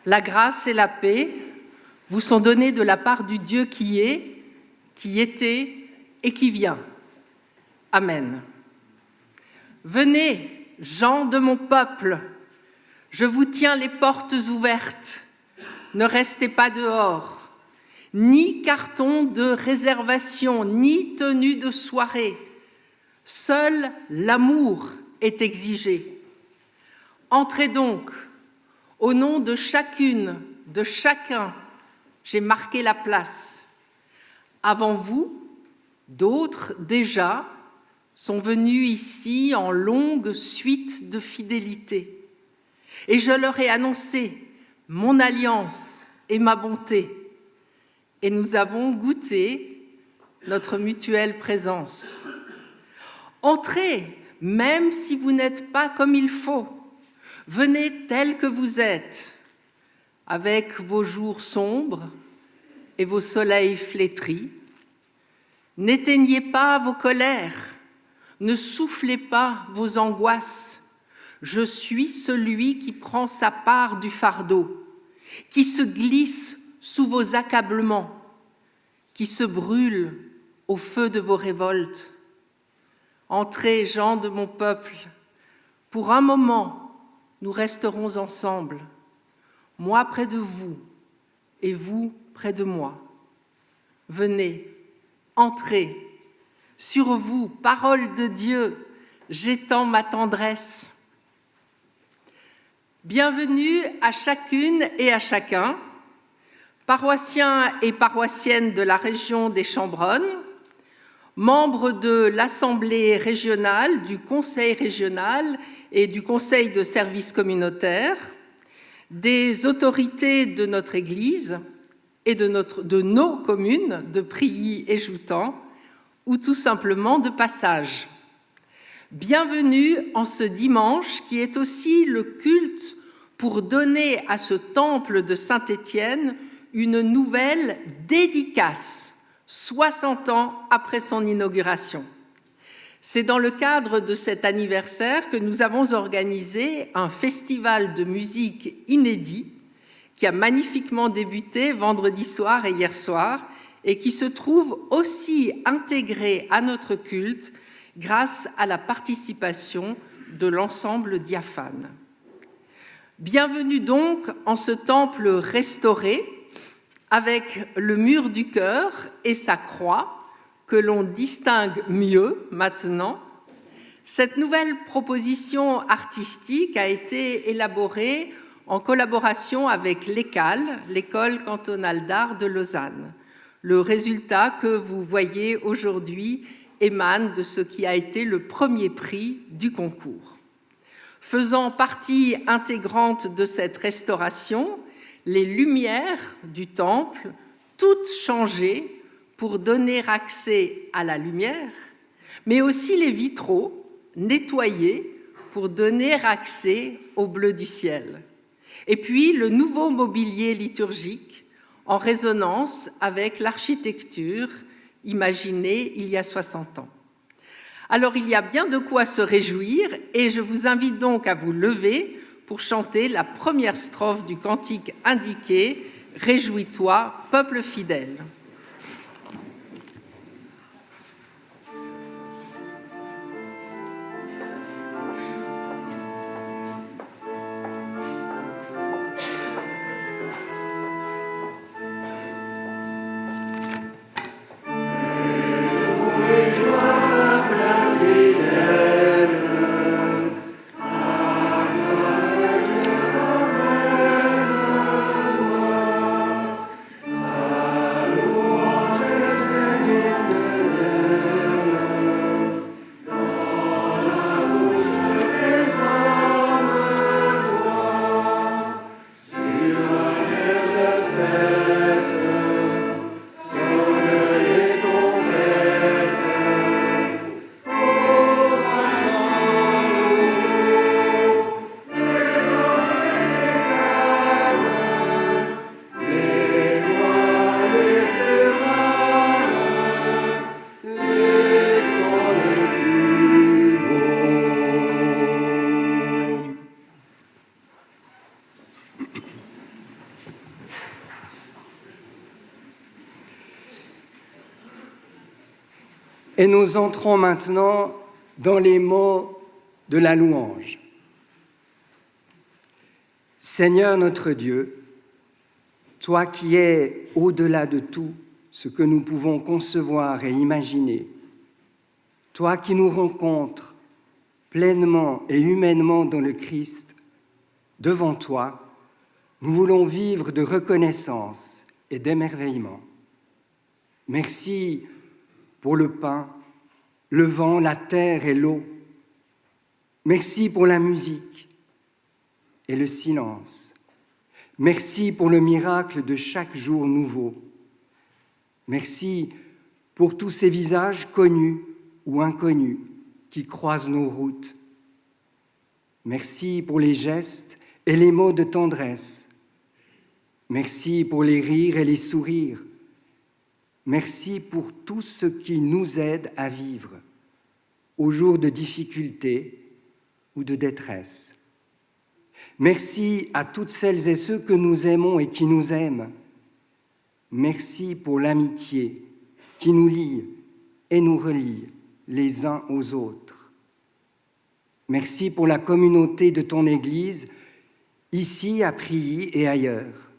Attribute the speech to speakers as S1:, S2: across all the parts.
S1: La grâce et la paix vous sont données de la part du Dieu qui est, qui était et qui vient. Amen. Venez, gens de mon peuple, je vous tiens les portes ouvertes. Ne restez pas dehors, ni carton de réservation, ni tenue de soirée. Seul l'amour est exigé. Entrez donc, au nom de chacune, de chacun, j'ai marqué la place. Avant vous, d'autres déjà sont venus ici en longue suite de fidélité. Et je leur ai annoncé mon alliance et ma bonté. Et nous avons goûté notre mutuelle présence. Entrez, même si vous n'êtes pas comme il faut. Venez tel que vous êtes, avec vos jours sombres et vos soleils flétris. N'éteignez pas vos colères, ne soufflez pas vos angoisses. Je suis celui qui prend sa part du fardeau, qui se glisse sous vos accablements, qui se brûle au feu de vos révoltes. Entrez, gens de mon peuple, pour un moment, nous resterons ensemble, moi près de vous et vous près de moi. Venez, entrez, sur vous, parole de Dieu, j'étends ma tendresse. Bienvenue à chacune et à chacun, paroissiens et paroissiennes de la région des Chambronnes, membres de l'Assemblée régionale, du Conseil régional et du Conseil de services communautaires, des autorités de notre Église et de nos communes de Prilly et Joutan, ou tout simplement de passage. Bienvenue en ce dimanche qui est aussi le culte pour donner à ce temple de Saint-Étienne une nouvelle dédicace, 60 ans après son inauguration. C'est dans le cadre de cet anniversaire que nous avons organisé un festival de musique inédit qui a magnifiquement débuté vendredi soir et hier soir et qui se trouve aussi intégré à notre culte grâce à la participation de l'ensemble diaphane. Bienvenue donc en ce temple restauré avec le mur du chœur et sa croix que l'on distingue mieux maintenant. Cette nouvelle proposition artistique a été élaborée en collaboration avec l'ECAL, l'École cantonale d'art de Lausanne. Le résultat que vous voyez aujourd'hui émane de ce qui a été le premier prix du concours. Faisant partie intégrante de cette restauration, les lumières du temple, toutes changées pour donner accès à la lumière, mais aussi les vitraux nettoyés pour donner accès au bleu du ciel. Et puis le nouveau mobilier liturgique en résonance avec l'architecture imaginée il y a 60 ans. Alors il y a bien de quoi se réjouir et je vous invite donc à vous lever pour chanter la première strophe du cantique indiqué « Réjouis-toi, peuple fidèle ».
S2: Salut. Et nous entrons maintenant dans les mots de la louange. Seigneur notre Dieu, toi qui es au-delà de tout ce que nous pouvons concevoir et imaginer, toi qui nous rencontres pleinement et humainement dans le Christ, devant toi, nous voulons vivre de reconnaissance et d'émerveillement. Merci pour le pain, le vent, la terre et l'eau. Merci pour la musique et le silence. Merci pour le miracle de chaque jour nouveau. Merci pour tous ces visages connus ou inconnus qui croisent nos routes. Merci pour les gestes et les mots de tendresse. Merci pour les rires et les sourires. Merci pour tout ce qui nous aide à vivre aux jours de difficulté ou de détresse. Merci à toutes celles et ceux que nous aimons et qui nous aiment. Merci pour l'amitié qui nous lie et nous relie les uns aux autres. Merci pour la communauté de ton Église, ici à Prilly et ailleurs.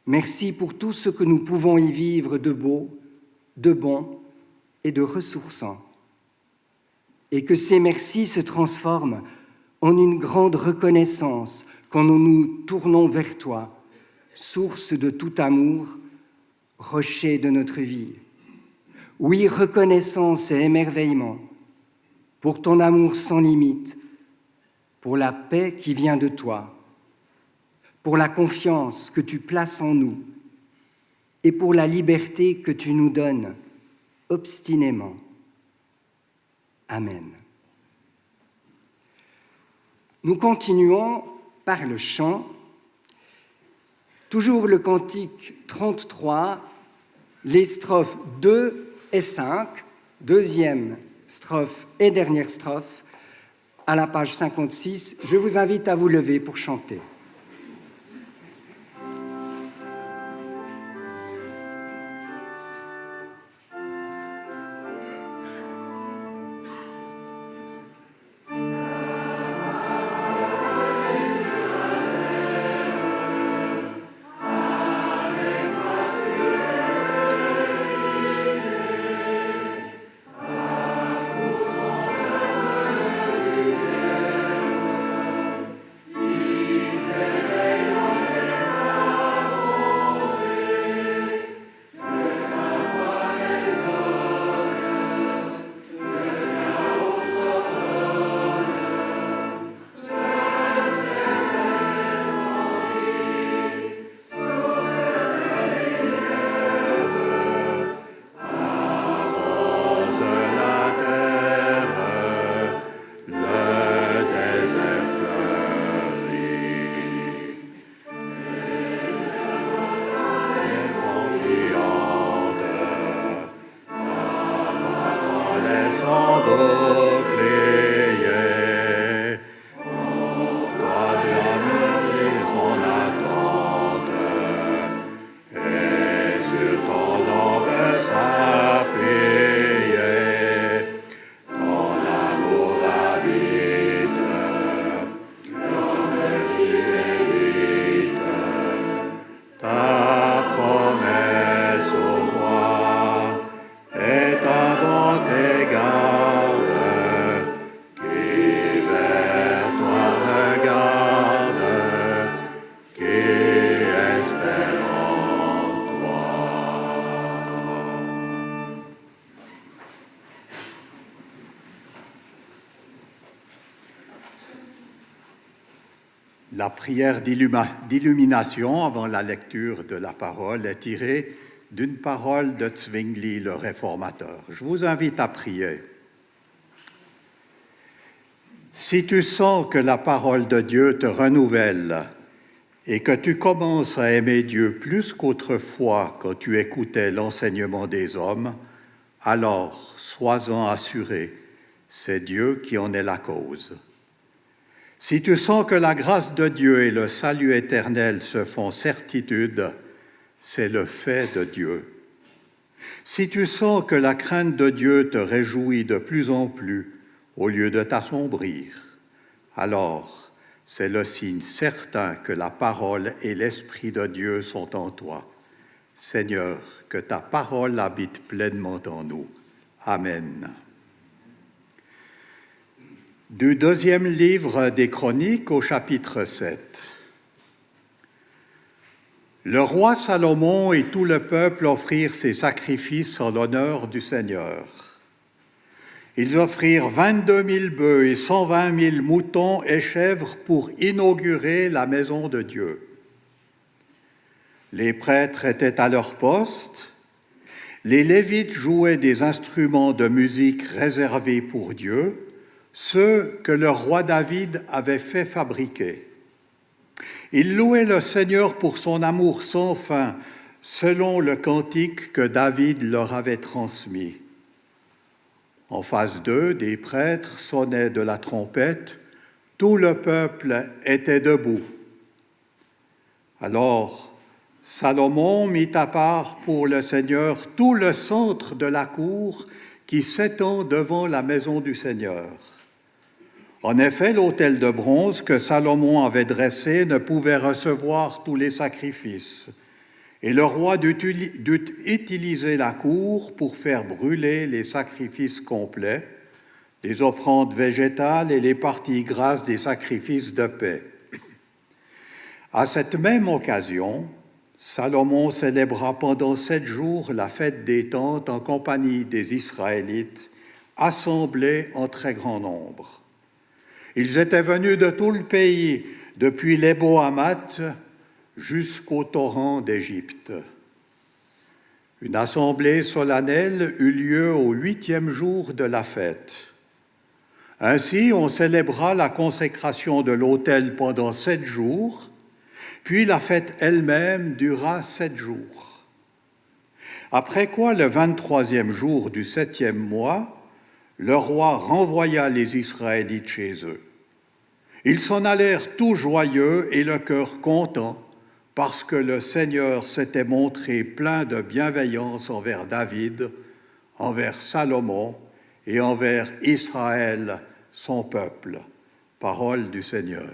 S2: Merci pour tout ce que nous pouvons y vivre de beau, de bon et de ressourçant. Et que ces merci se transforment en une grande reconnaissance quand nous nous tournons vers toi, source de tout amour, rocher de notre vie. Oui, reconnaissance et émerveillement pour ton amour sans limite, pour la paix qui vient de toi, pour la confiance que tu places en nous et pour la liberté que tu nous donnes obstinément. Amen. Nous continuons par le chant, toujours le cantique 33, les strophes 2 et 5, deuxième strophe et dernière strophe, à la page 56. Je vous invite à vous lever pour chanter.
S3: La prière d'illumination avant la lecture de la parole est tirée d'une parole de Zwingli, le réformateur. Je vous invite à prier. Si tu sens que la parole de Dieu te renouvelle et que tu commences à aimer Dieu plus qu'autrefois quand tu écoutais l'enseignement des hommes, alors sois-en assuré, c'est Dieu qui en est la cause. Si tu sens que la grâce de Dieu et le salut éternel se font certitude, c'est le fait de Dieu. Si tu sens que la crainte de Dieu te réjouit de plus en plus au lieu de t'assombrir, alors c'est le signe certain que la parole et l'Esprit de Dieu sont en toi. Seigneur, que ta parole habite pleinement en nous. Amen. Du deuxième livre des Chroniques au chapitre 7. Le roi Salomon et tout le peuple offrirent ces sacrifices en l'honneur du Seigneur. Ils offrirent 22 000 bœufs et 120 000 moutons et chèvres pour inaugurer la maison de Dieu. Les prêtres étaient à leur poste, les Lévites jouaient des instruments de musique réservés pour Dieu, ceux que le roi David avait fait fabriquer. Ils louaient le Seigneur pour son amour sans fin, selon le cantique que David leur avait transmis. En face d'eux, des prêtres sonnaient de la trompette, tout le peuple était debout. Alors, Salomon mit à part pour le Seigneur tout le centre de la cour qui s'étend devant la maison du Seigneur. En effet, l'autel de bronze que Salomon avait dressé ne pouvait recevoir tous les sacrifices, et le roi dut utiliser la cour pour faire brûler les sacrifices complets, les offrandes végétales et les parties grasses des sacrifices de paix. À cette même occasion, Salomon célébra pendant 7 jours la fête des tentes en compagnie des Israélites, assemblés en très grand nombre. Ils étaient venus de tout le pays, depuis l'Ebo-Hamath jusqu'au torrent d'Égypte. Une assemblée solennelle eut lieu au 8e jour de la fête. Ainsi, on célébra la consécration de l'autel pendant 7 jours, puis la fête elle-même dura 7 jours. Après quoi, le 23e jour du 7e mois, le roi renvoya les Israélites chez eux. Ils s'en allèrent tout joyeux et le cœur content, parce que le Seigneur s'était montré plein de bienveillance envers David, envers Salomon et envers Israël, son peuple. Parole du Seigneur.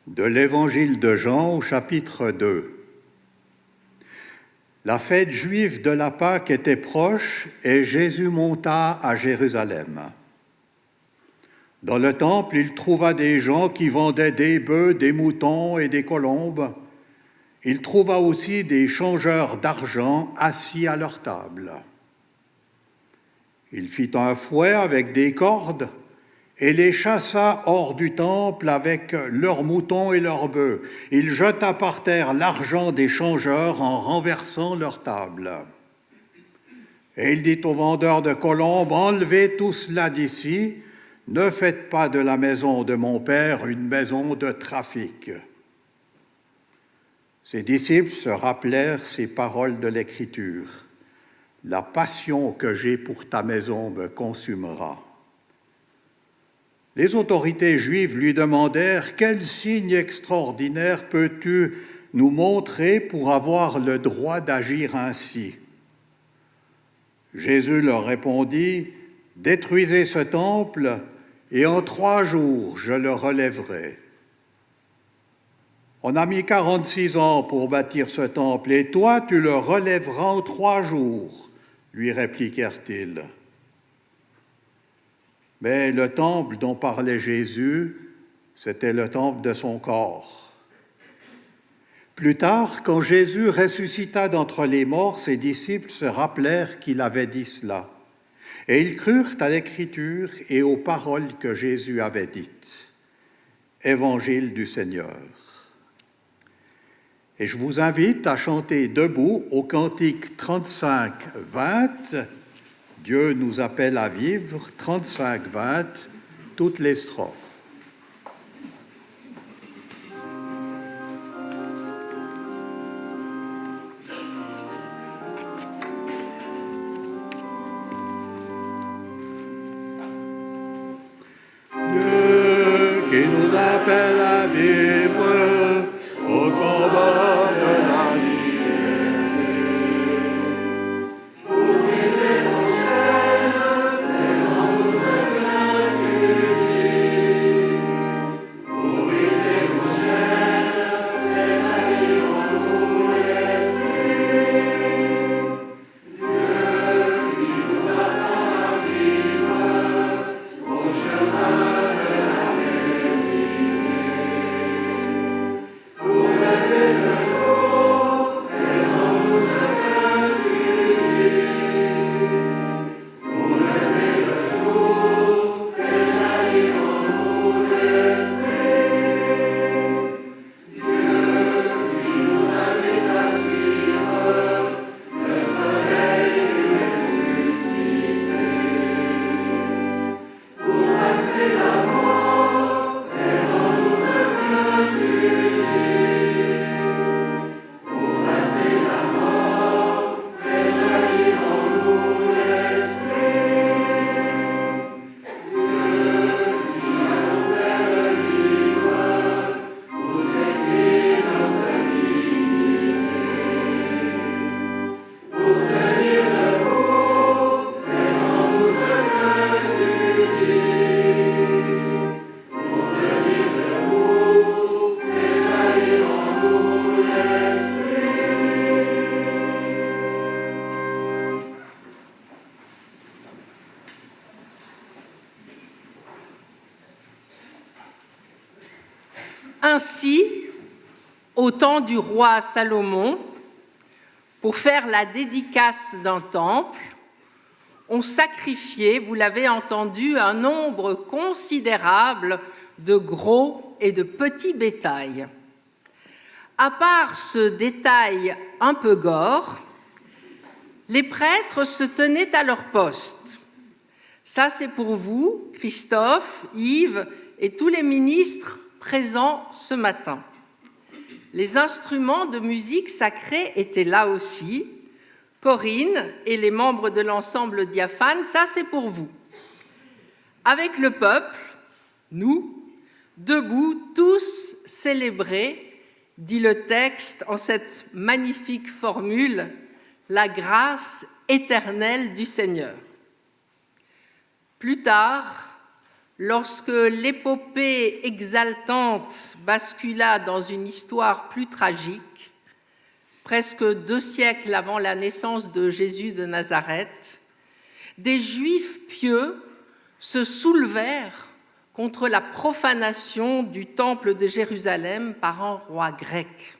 S3: De l'Évangile de Jean au chapitre 2. La fête juive de la Pâque était proche et Jésus monta à Jérusalem. Dans le temple, il trouva des gens qui vendaient des bœufs, des moutons et des colombes. Il trouva aussi des changeurs d'argent assis à leur table. Il fit un fouet avec des cordes et les chassa hors du temple avec leurs moutons et leurs bœufs. Il jeta par terre l'argent des changeurs en renversant leur table. Et il dit aux vendeurs de colombes, « Enlevez tout cela d'ici, ne faites pas de la maison de mon Père une maison de trafic. » Ses disciples se rappelèrent ces paroles de l'Écriture. « La passion que j'ai pour ta maison me consumera. » Les autorités juives lui demandèrent « Quel signe extraordinaire peux-tu nous montrer pour avoir le droit d'agir ainsi ?» Jésus leur répondit « Détruisez ce temple et en 3 jours je le relèverai. » On a mis 46 ans pour bâtir ce temple et toi tu le relèveras en 3 jours, lui répliquèrent-ils. Mais le temple dont parlait Jésus, c'était le temple de son corps. Plus tard, quand Jésus ressuscita d'entre les morts, ses disciples se rappelèrent qu'il avait dit cela. Et ils crurent à l'Écriture et aux paroles que Jésus avait dites. Évangile du Seigneur. Et je vous invite à chanter debout au cantique 35-20. Dieu nous appelle à vivre, 35-20, toutes les strophes. Dieu qui nous appelle à vivre au combat de la vie.
S1: Ainsi, au temps du roi Salomon, pour faire la dédicace d'un temple, on sacrifiait, vous l'avez entendu, un nombre considérable de gros et de petits bétails. À part ce détail un peu gore, les prêtres se tenaient à leur poste. Ça, c'est pour vous, Christophe, Yves et tous les ministres présents ce matin. Les instruments de musique sacrée étaient là aussi. Corinne et les membres de l'ensemble diaphane, ça c'est pour vous. Avec le peuple, nous, debout, tous célébrer, dit le texte en cette magnifique formule, la grâce éternelle du Seigneur. Plus tard, lorsque l'épopée exaltante bascula dans une histoire plus tragique, presque 2 siècles avant la naissance de Jésus de Nazareth, des Juifs pieux se soulevèrent contre la profanation du temple de Jérusalem par un roi grec.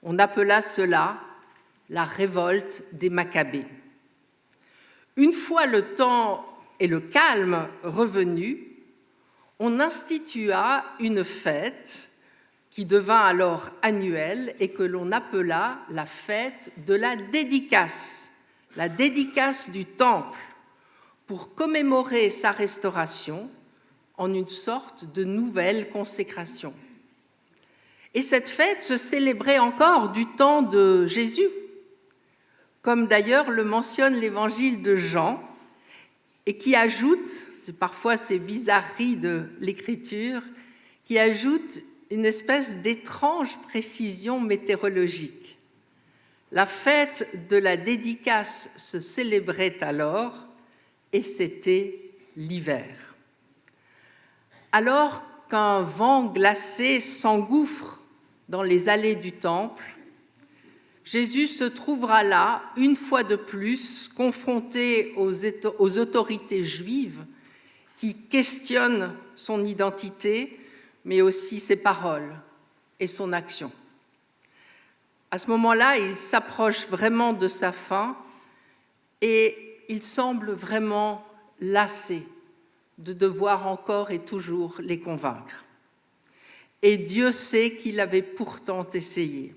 S1: On appela cela la révolte des Maccabées. Une fois le temps et le calme revenu, on institua une fête qui devint alors annuelle et que l'on appela la fête de la dédicace du temple, pour commémorer sa restauration en une sorte de nouvelle consécration. Et cette fête se célébrait encore du temps de Jésus, comme d'ailleurs le mentionne l'évangile de Jean, et qui ajoute, c'est parfois ces bizarreries de l'écriture, qui ajoute une espèce d'étrange précision météorologique. La fête de la dédicace se célébrait alors, et c'était l'hiver. Alors qu'un vent glacé s'engouffre dans les allées du temple, Jésus se trouvera là, une fois de plus, confronté aux autorités juives qui questionnent son identité, mais aussi ses paroles et son action. À ce moment-là, il s'approche vraiment de sa fin et il semble vraiment lassé de devoir encore et toujours les convaincre. Et Dieu sait qu'il avait pourtant essayé.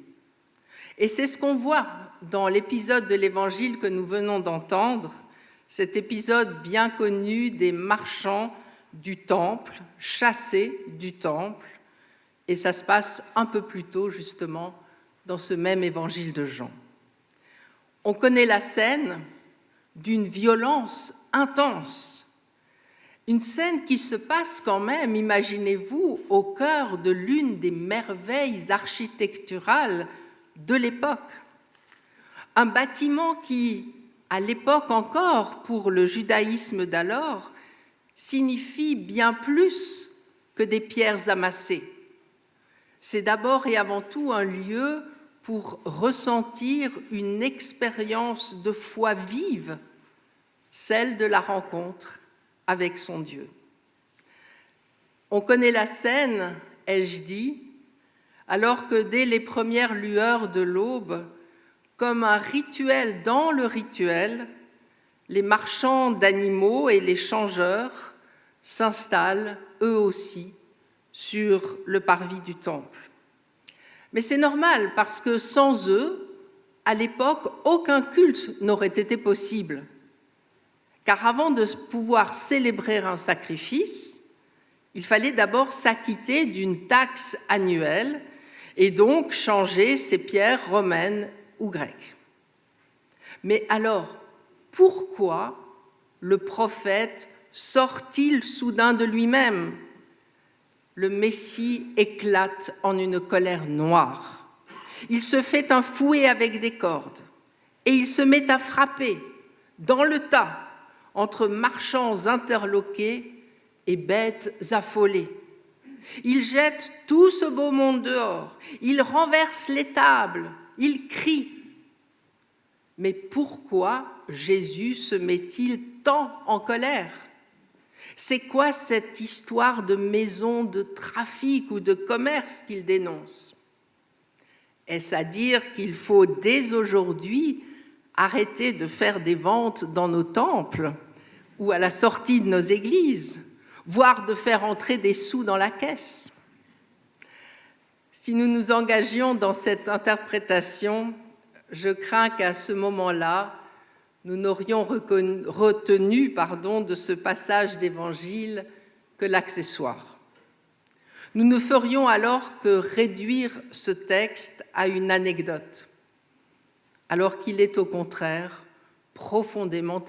S1: Et c'est ce qu'on voit dans l'épisode de l'Évangile que nous venons d'entendre, cet épisode bien connu des marchands du temple, chassés du temple, et ça se passe un peu plus tôt justement dans ce même Évangile de Jean. On connaît la scène d'une violence intense, une scène qui se passe quand même, imaginez-vous, au cœur de l'une des merveilles architecturales de l'époque. Un bâtiment qui, à l'époque encore, pour le judaïsme d'alors, signifie bien plus que des pierres amassées. C'est d'abord et avant tout un lieu pour ressentir une expérience de foi vive, celle de la rencontre avec son Dieu. On connaît la scène, ai-je dit, alors que dès les premières lueurs de l'aube, comme un rituel dans le rituel, les marchands d'animaux et les changeurs s'installent eux aussi sur le parvis du temple. Mais c'est normal parce que sans eux, à l'époque, aucun culte n'aurait été possible. Car avant de pouvoir célébrer un sacrifice, il fallait d'abord s'acquitter d'une taxe annuelle et donc changer ses pierres romaines ou grecques. Mais alors, pourquoi le prophète sort-il soudain de lui-même ? Le Messie éclate en une colère noire. Il se fait un fouet avec des cordes et il se met à frapper dans le tas entre marchands interloqués et bêtes affolées. Il jette tout ce beau monde dehors, il renverse les tables, il crie. Mais pourquoi Jésus se met-il tant en colère ? C'est quoi cette histoire de maison de trafic ou de commerce qu'il dénonce ? Est-ce à dire qu'il faut dès aujourd'hui arrêter de faire des ventes dans nos temples ou à la sortie de nos églises, voire de faire entrer des sous dans la caisse ? Si nous nous engagions dans cette interprétation, je crains qu'à ce moment-là, nous n'aurions retenu de ce passage d'Évangile que l'accessoire. Nous ne ferions alors que réduire ce texte à une anecdote, alors qu'il est au contraire profondément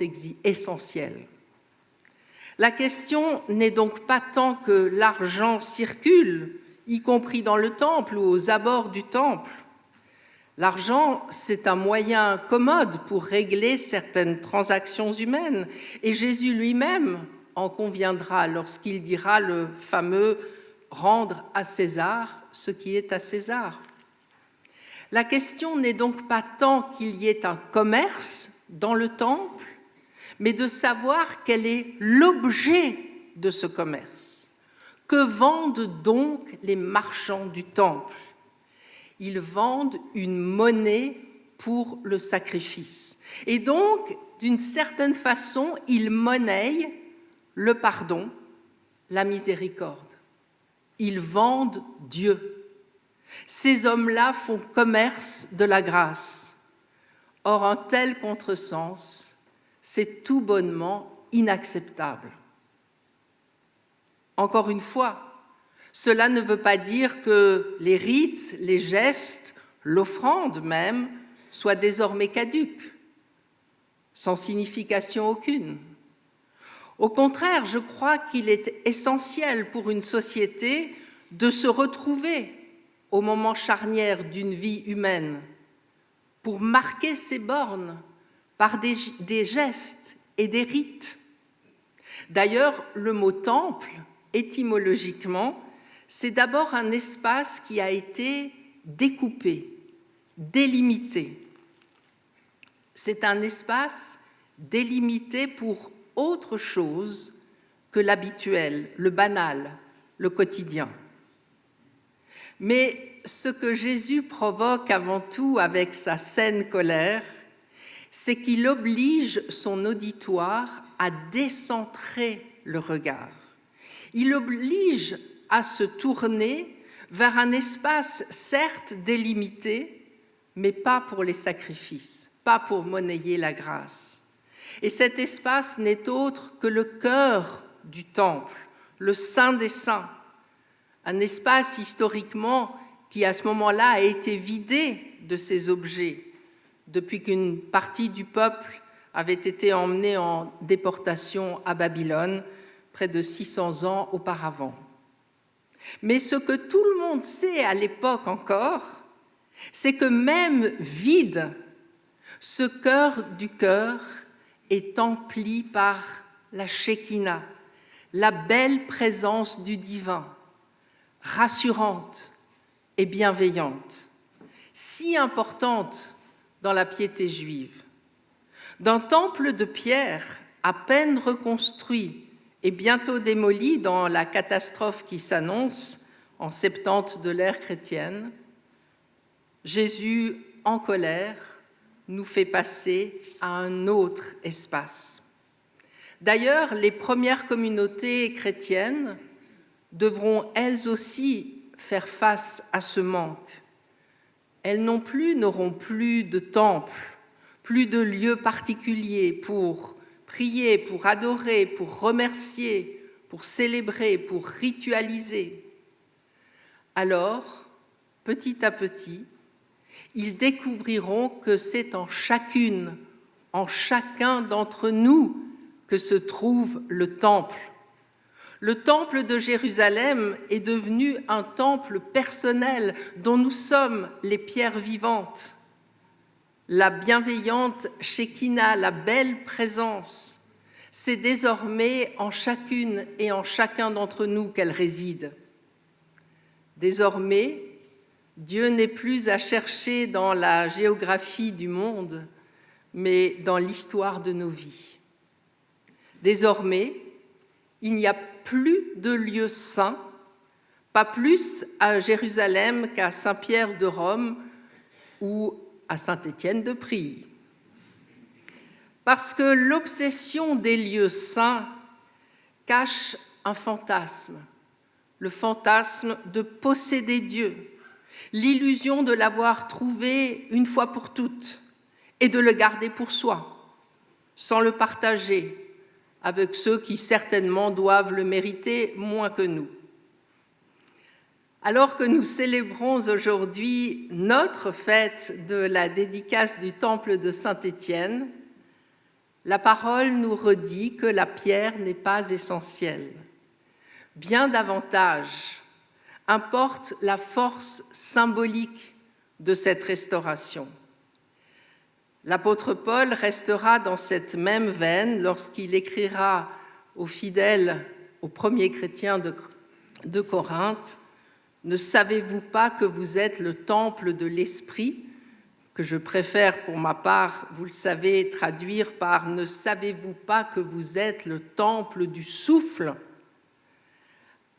S1: essentiel. La question n'est donc pas tant que l'argent circule, y compris dans le temple ou aux abords du temple. L'argent, c'est un moyen commode pour régler certaines transactions humaines, et Jésus lui-même en conviendra lorsqu'il dira le fameux « rendre à César ce qui est à César ». La question n'est donc pas tant qu'il y ait un commerce dans le temple, mais de savoir quel est l'objet de ce commerce. Que vendent donc les marchands du temple ? Ils vendent une monnaie pour le sacrifice. Et donc, d'une certaine façon, ils monnaient le pardon, la miséricorde. Ils vendent Dieu. Ces hommes-là font commerce de la grâce. Or, un tel contresens, c'est tout bonnement inacceptable. Encore une fois, cela ne veut pas dire que les rites, les gestes, l'offrande même, soient désormais caducs, sans signification aucune. Au contraire, je crois qu'il est essentiel pour une société de se retrouver au moment charnière d'une vie humaine, pour marquer ses bornes par des gestes et des rites. D'ailleurs, le mot temple, étymologiquement, c'est d'abord un espace qui a été découpé, délimité. C'est un espace délimité pour autre chose que l'habituel, le banal, le quotidien. Mais ce que Jésus provoque avant tout avec sa saine colère, c'est qu'il oblige son auditoire à décentrer le regard. Il oblige à se tourner vers un espace certes délimité, mais pas pour les sacrifices, pas pour monnayer la grâce. Et cet espace n'est autre que le cœur du temple, le Saint des Saints, un espace historiquement qui à ce moment-là a été vidé de ses objets, depuis qu'une partie du peuple avait été emmenée en déportation à Babylone près de 600 ans auparavant. Mais ce que tout le monde sait à l'époque encore, c'est que même vide, ce cœur du cœur est empli par la Shekinah, la belle présence du divin, rassurante et bienveillante, si importante dans la piété juive. D'un temple de pierre à peine reconstruit et bientôt démoli dans la catastrophe qui s'annonce en 70 de l'ère chrétienne, Jésus, en colère, nous fait passer à un autre espace. D'ailleurs, les premières communautés chrétiennes devront elles aussi faire face à ce manque. Elles non plus n'auront plus de temple, plus de lieux particuliers pour prier, pour adorer, pour remercier, pour célébrer, pour ritualiser. Alors, petit à petit, ils découvriront que c'est en chacune, en chacun d'entre nous que se trouve le temple. Le temple de Jérusalem est devenu un temple personnel dont nous sommes les pierres vivantes. La bienveillante Shekinah, la belle présence, c'est désormais en chacune et en chacun d'entre nous qu'elle réside. Désormais, Dieu n'est plus à chercher dans la géographie du monde, mais dans l'histoire de nos vies. Désormais, il n'y a plus de lieu saint, pas plus à Jérusalem qu'à Saint-Pierre de Rome ou à Saint-Étienne de Prie. Parce que l'obsession des lieux saints cache un fantasme, le fantasme de posséder Dieu, l'illusion de l'avoir trouvé une fois pour toutes et de le garder pour soi, sans le partager avec ceux qui certainement doivent le mériter moins que nous. Alors que nous célébrons aujourd'hui notre fête de la dédicace du temple de Saint-Étienne, la parole nous redit que la pierre n'est pas essentielle. Bien davantage importe la force symbolique de cette restauration. L'apôtre Paul restera dans cette même veine lorsqu'il écrira aux fidèles, aux premiers chrétiens de Corinthe, « Ne savez-vous pas que vous êtes le temple de l'Esprit ?» que je préfère pour ma part, vous le savez, traduire par « Ne savez-vous pas que vous êtes le temple du souffle ?»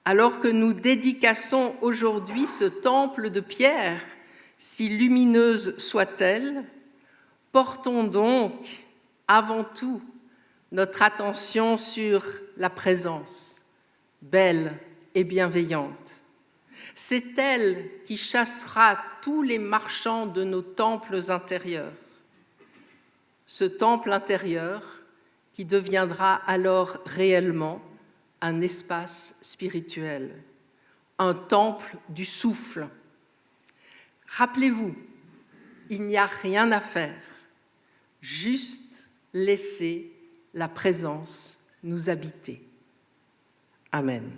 S1: Alors que nous dédicassons aujourd'hui ce temple de pierre, si lumineuse soit-elle, portons donc avant tout notre attention sur la présence, belle et bienveillante. C'est elle qui chassera tous les marchands de nos temples intérieurs. Ce temple intérieur qui deviendra alors réellement un espace spirituel, un temple du souffle. Rappelez-vous, il n'y a rien à faire, juste laisser la présence nous habiter. Amen.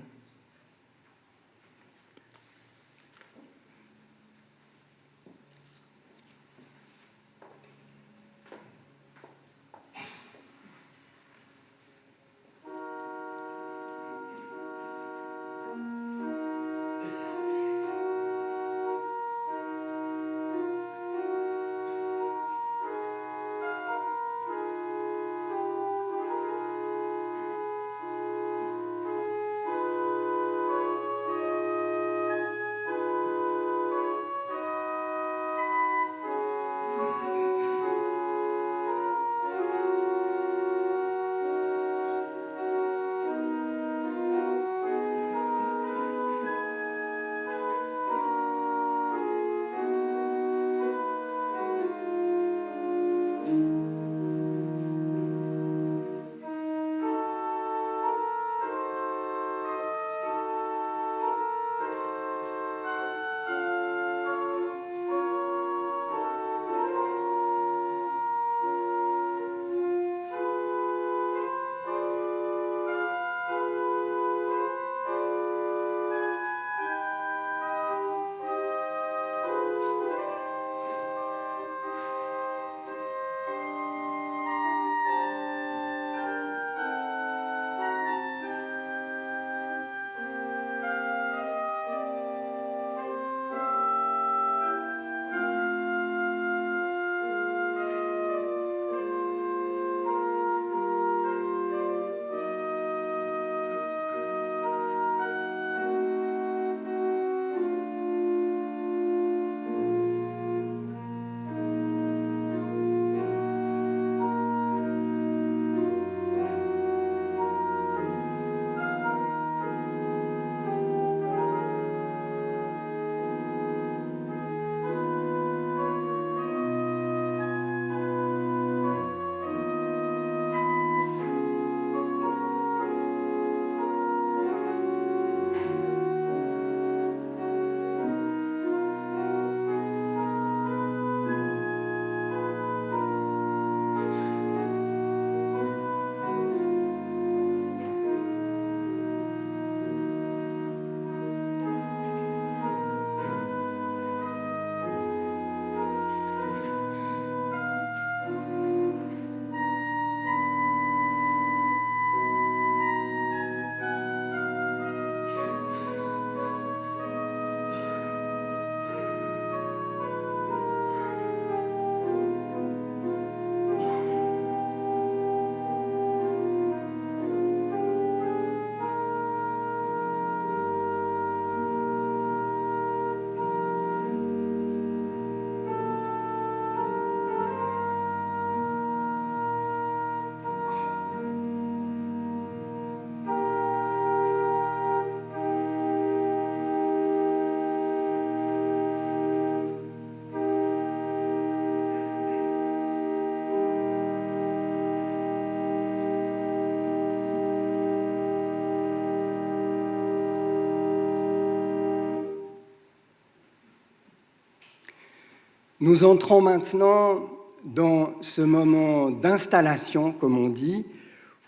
S2: Nous entrons maintenant dans ce moment d'installation, comme on dit,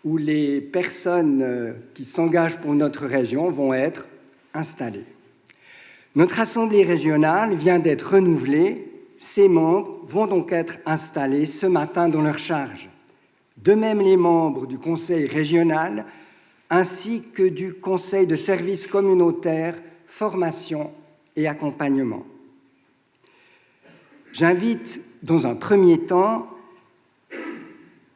S2: où les personnes qui s'engagent pour notre région vont être installées. Notre assemblée régionale vient d'être renouvelée. Ses membres vont donc être installés ce matin dans leur charge. De même, les membres du conseil régional ainsi que du conseil de services communautaires, formation et accompagnement. J'invite dans un premier temps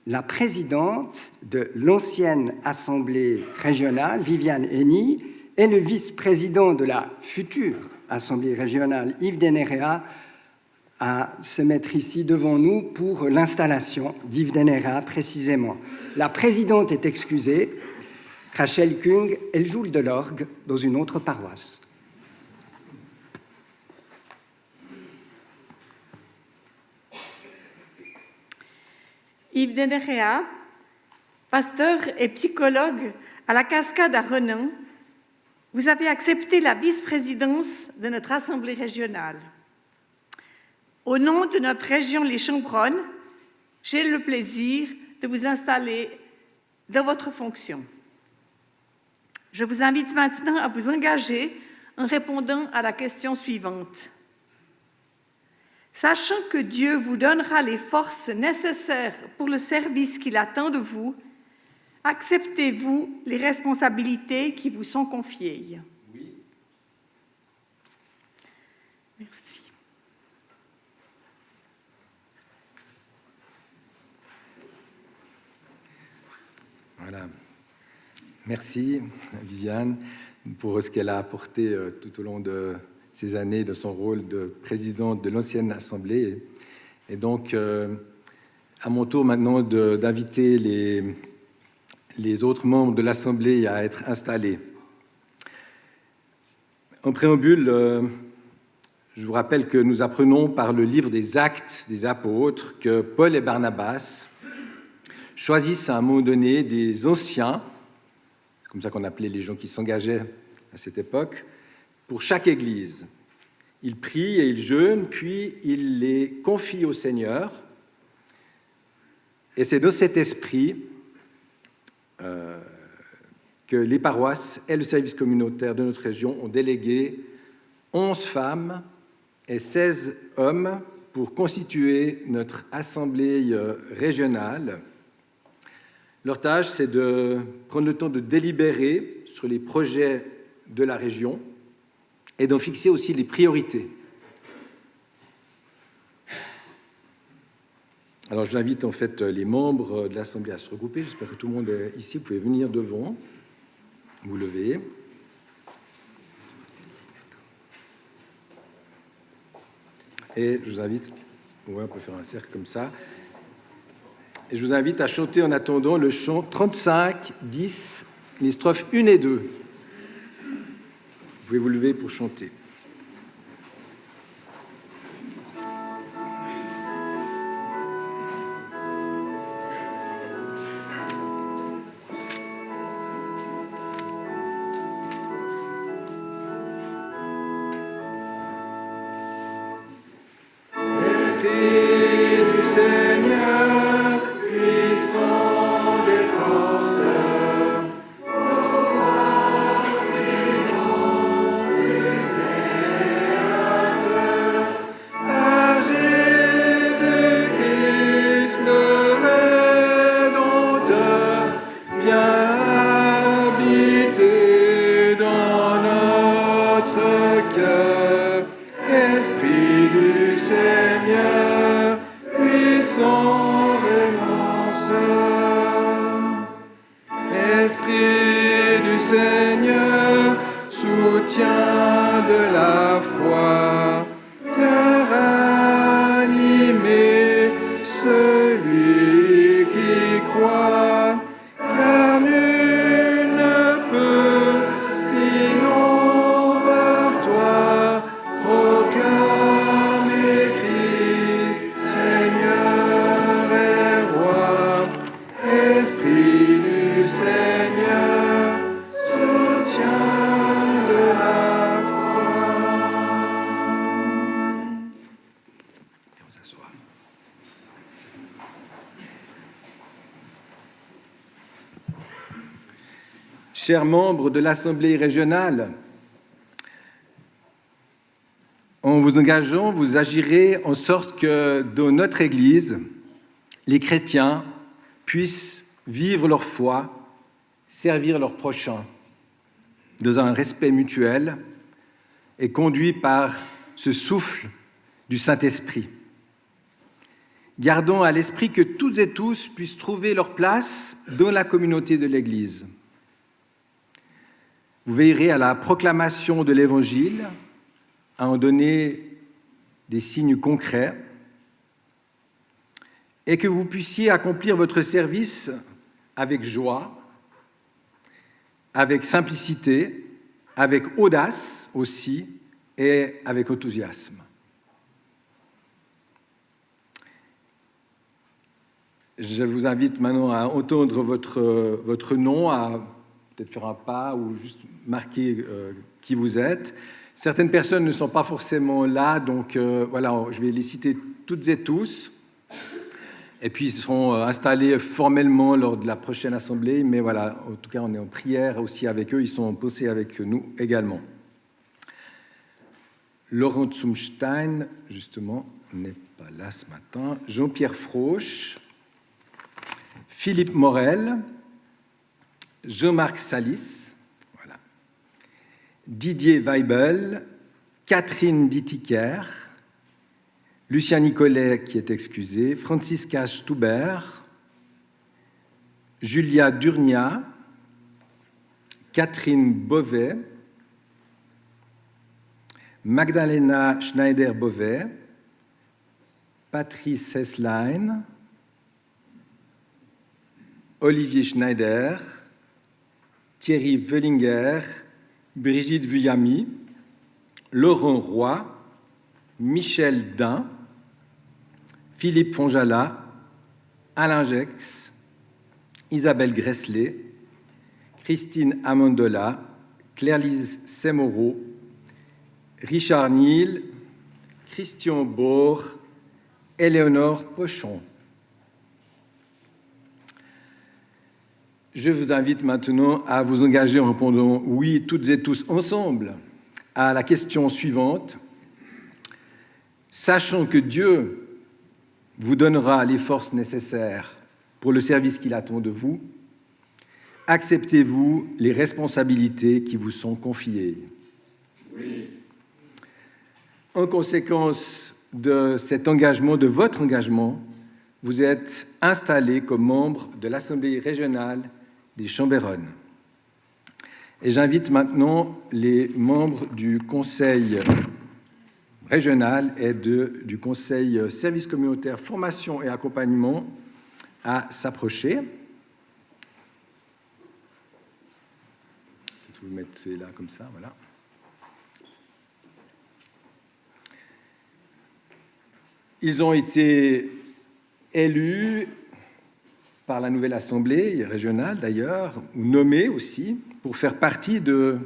S2: la présidente de l'ancienne Assemblée régionale, Viviane Henny, et le vice-président de la future Assemblée régionale, Yves Denerea, à se mettre ici devant nous pour l'installation d'Yves Denerea précisément. La présidente est excusée, Rachel Kung, elle joue de l'orgue dans une autre paroisse.
S4: Yves Denerea, pasteur et psychologue à la Cascade à Renan, vous avez accepté la vice-présidence de notre Assemblée régionale. Au nom de notre région Les Chambronnes, j'ai le plaisir de vous installer dans votre fonction. Je vous invite maintenant à vous engager en répondant à la question suivante. Sachant que Dieu vous donnera les forces nécessaires pour le service qu'il attend de vous, acceptez-vous les responsabilités qui vous sont confiées?
S2: Oui.
S4: Merci.
S5: Voilà. Merci, Viviane, pour ce qu'elle a apporté tout au long de ces années de son rôle de présidente de l'ancienne Assemblée. Et donc, à mon tour maintenant d'inviter les autres membres de l'Assemblée à être installés. En préambule, je vous rappelle que nous apprenons par le livre des Actes des Apôtres que Paul et Barnabas choisissent à un moment donné des anciens, c'est comme ça qu'on appelait les gens qui s'engageaient à cette époque, pour chaque église. Ils prient et ils jeûnent, puis ils les confient au Seigneur. Et c'est dans cet esprit que les paroisses et le service communautaire de notre région ont délégué 11 femmes et 16 hommes pour constituer notre assemblée régionale. Leur tâche, c'est de prendre le temps de délibérer sur les projets de la région et d'en fixer aussi les priorités. Alors, je l'invite en fait les membres de l'Assemblée à se regrouper. J'espère que tout le monde est ici. Vous pouvez venir devant, vous levez. Et je vous invite, ouais, on peut faire un cercle comme ça. Et je vous invite à chanter en attendant le chant 35, 10, les strophes 1 et 2. Vous pouvez vous lever pour chanter. chers membres de l'Assemblée régionale, en vous engageant, vous agirez en sorte que dans notre Église, les chrétiens puissent vivre leur foi, servir leurs prochains, dans un respect mutuel et conduits par ce souffle du Saint-Esprit. Gardons à l'esprit que toutes et tous puissent trouver leur place dans la communauté de l'Église. Vous veillerez à la proclamation de l'Évangile, à en donner des signes concrets, et que vous puissiez accomplir votre service avec joie, avec simplicité, avec audace aussi, et avec enthousiasme. Je vous invite maintenant à entendre votre nom, à peut-être faire un pas ou juste marquer qui vous êtes. Certaines personnes ne sont pas forcément là, donc voilà, je vais les citer toutes et tous. Et puis ils seront installés formellement lors de la prochaine assemblée, mais voilà, en tout cas on est en prière aussi avec eux, ils sont posés avec nous également. Laurent Zumstein, justement, n'est pas là ce matin. Jean-Pierre Frosch, Philippe Morel, Jean-Marc Salis, voilà. Didier Weibel, Catherine Dittiker, Lucien Nicolet qui est excusé, Franziska Stuber, Julia Durnia, Catherine Beauvais, Magdalena Schneider-Beauvais, Patrice Hesslein, Olivier Schneider, Thierry Wellinger, Brigitte Vuyami, Laurent Roy, Michel Dain, Philippe Fonjala, Alain Gex, Isabelle Gresselet, Christine Amandola, Claire-Lise Semoreau, Richard Neal, Christian Bohr, Éléonore Pochon. Je vous invite maintenant à vous engager en répondant oui, toutes et tous ensemble, à la question suivante. Sachant que Dieu vous donnera les forces nécessaires pour le service qu'il attend de vous, acceptez-vous les responsabilités qui vous sont confiées? Oui. En conséquence de cet engagement, de votre engagement, vous êtes installé comme membre de l'Assemblée régionale des Chambéronnes. Et j'invite maintenant les membres du Conseil régional et du Conseil service communautaire, formation et accompagnement à s'approcher. Peut-être vous le mettez là comme ça, voilà. Ils ont été élus par la nouvelle Assemblée régionale d'ailleurs, ou nommés aussi, pour faire partie de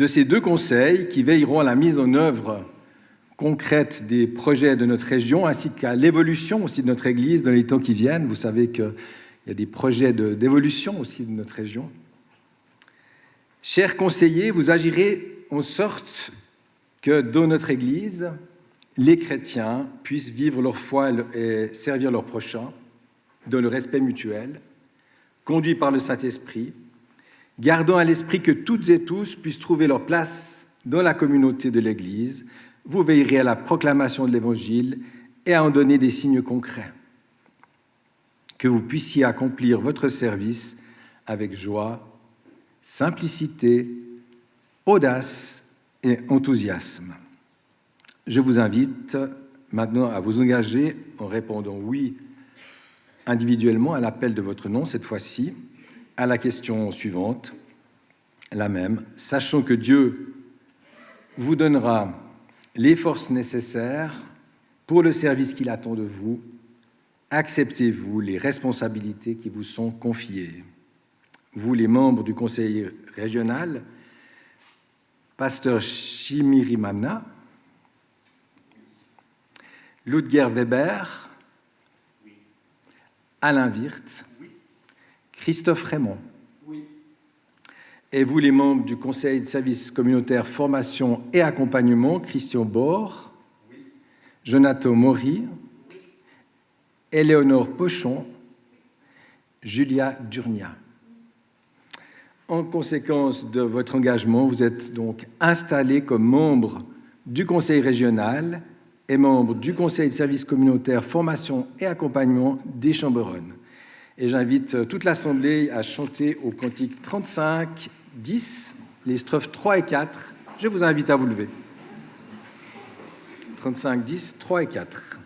S5: ces deux conseils qui veilleront à la mise en œuvre concrète des projets de notre région, ainsi qu'à l'évolution aussi de notre Église dans les temps qui viennent. Vous savez qu'il y a des projets d'évolution aussi de notre région. Chers conseillers, vous agirez en sorte que dans notre Église, les chrétiens puissent vivre leur foi et servir leurs prochains dans le respect mutuel, conduits par le Saint-Esprit, gardant à l'esprit que toutes et tous puissent trouver leur place dans la communauté de l'Église. Vous veillerez à la proclamation de l'Évangile et à en donner des signes concrets. Que vous puissiez accomplir votre service avec joie, simplicité, audace et enthousiasme. Je vous invite maintenant à vous engager en répondant oui individuellement à l'appel de votre nom, cette fois-ci, à la question suivante, la même, sachant que Dieu vous donnera les forces nécessaires pour le service qu'il attend de vous, acceptez-vous les responsabilités qui vous sont confiées. Vous, les membres du Conseil régional, Pasteur Chimirimana, Ludger Weber, oui. Alain Wirth, oui. Christophe Raymond. Oui. Et vous, les membres du Conseil de services communautaires formation et accompagnement, Christian Bord, oui. Jonathan Maury, oui. Éléonore Pochon, Julia Durnia. En conséquence de votre engagement, vous êtes donc installés comme membre du Conseil régional et membre du Conseil de services communautaires formation et accompagnement des Chambéronnes. Et j'invite toute l'Assemblée à chanter au cantique 35-10, les strophes 3 et 4. Je vous invite à vous lever. 35-10, 3 et 4.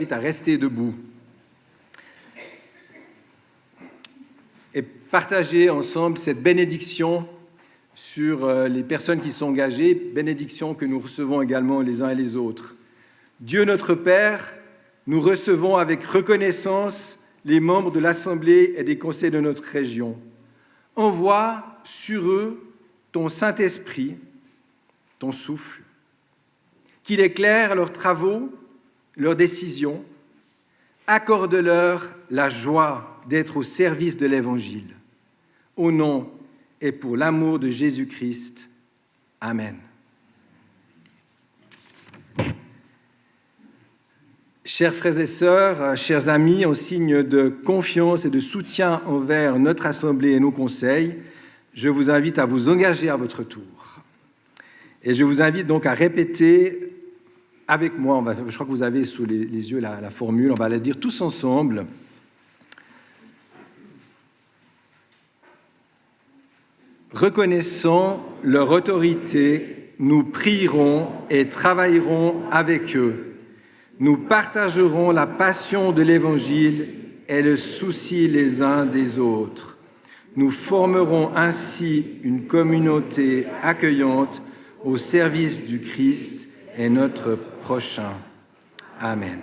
S5: À rester debout et partager ensemble cette bénédiction sur les personnes qui sont engagées, bénédiction que nous recevons également les uns et les autres. Dieu notre Père, nous recevons avec reconnaissance les membres de l'Assemblée et des conseils de notre région. Envoie sur eux ton Saint-Esprit, ton souffle, qu'il éclaire leurs travaux, leurs décisions, accorde-leur la joie d'être au service de l'Évangile. Au nom et pour l'amour de Jésus-Christ. Amen. Chers frères et sœurs, chers amis, en signe de confiance et de soutien envers notre Assemblée et nos conseils, je vous invite à vous engager à votre tour. Et je vous invite donc à répéter avec moi, je crois que vous avez sous les yeux la formule, on va la dire tous ensemble. Reconnaissant leur autorité, nous prierons et travaillerons avec eux. Nous partagerons la passion de l'Évangile et le souci les uns des autres. Nous formerons ainsi une communauté accueillante au service du Christ et notre prochain. Amen.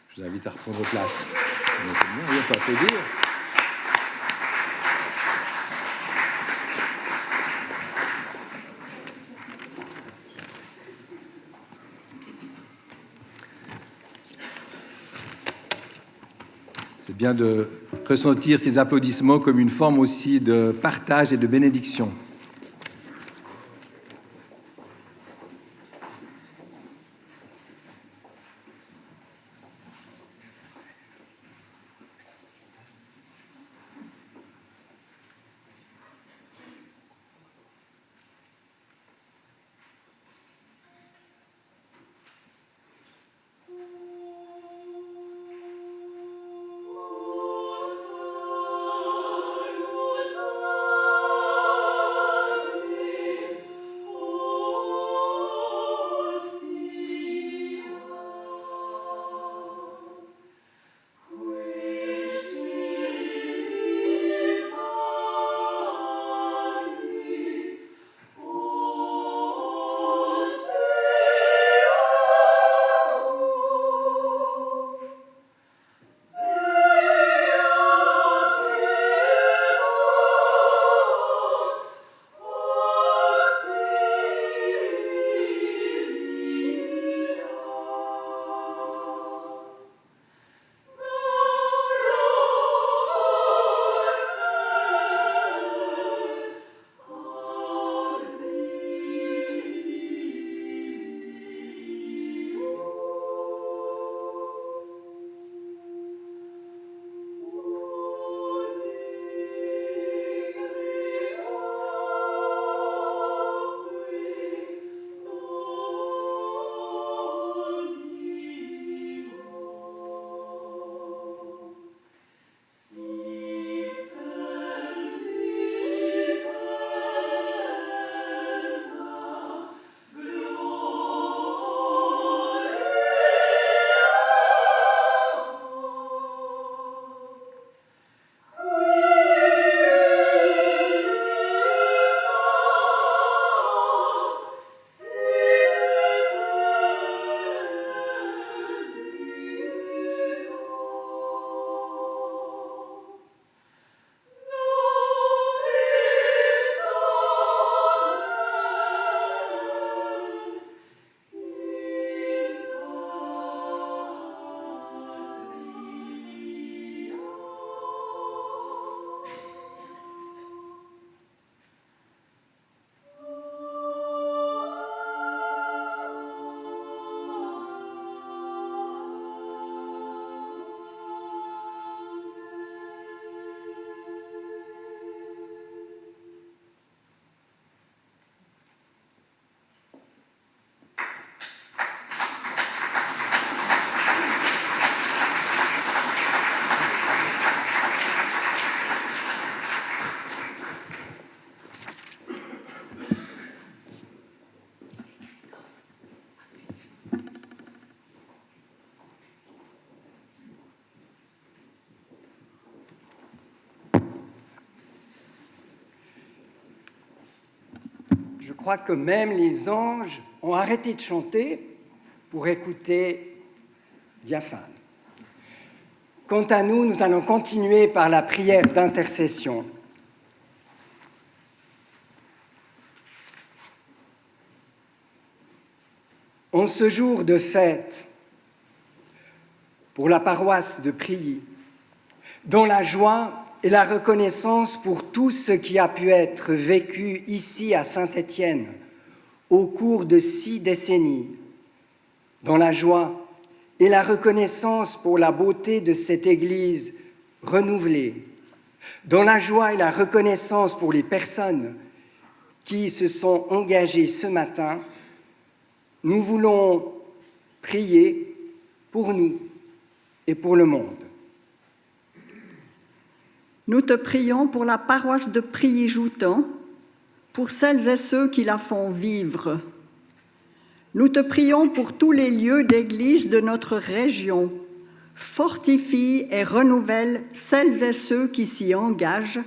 S5: Je vous invite à reprendre place. C'est bien, on peut applaudir. C'est bien de ressentir ces applaudissements comme une forme aussi de partage et de bénédiction.
S2: crois que même les anges ont arrêté de chanter pour écouter Diaphane. Quant à nous, nous allons continuer par la prière d'intercession. En ce jour de fête, pour la paroisse de Prilly, dont la joie et la reconnaissance pour tout ce qui a pu être vécu ici à Saint-Étienne au cours de 6 décennies, dans la joie et la reconnaissance pour la beauté de cette Église renouvelée, dans la joie et la reconnaissance pour les personnes qui se sont engagées ce matin, nous voulons prier pour nous et pour le monde.
S6: Nous te prions pour la paroisse de Prilly-Joutan, pour celles et ceux qui la font vivre. Nous te prions pour tous les lieux d'église de notre région. Fortifie et renouvelle celles et ceux qui s'y engagent,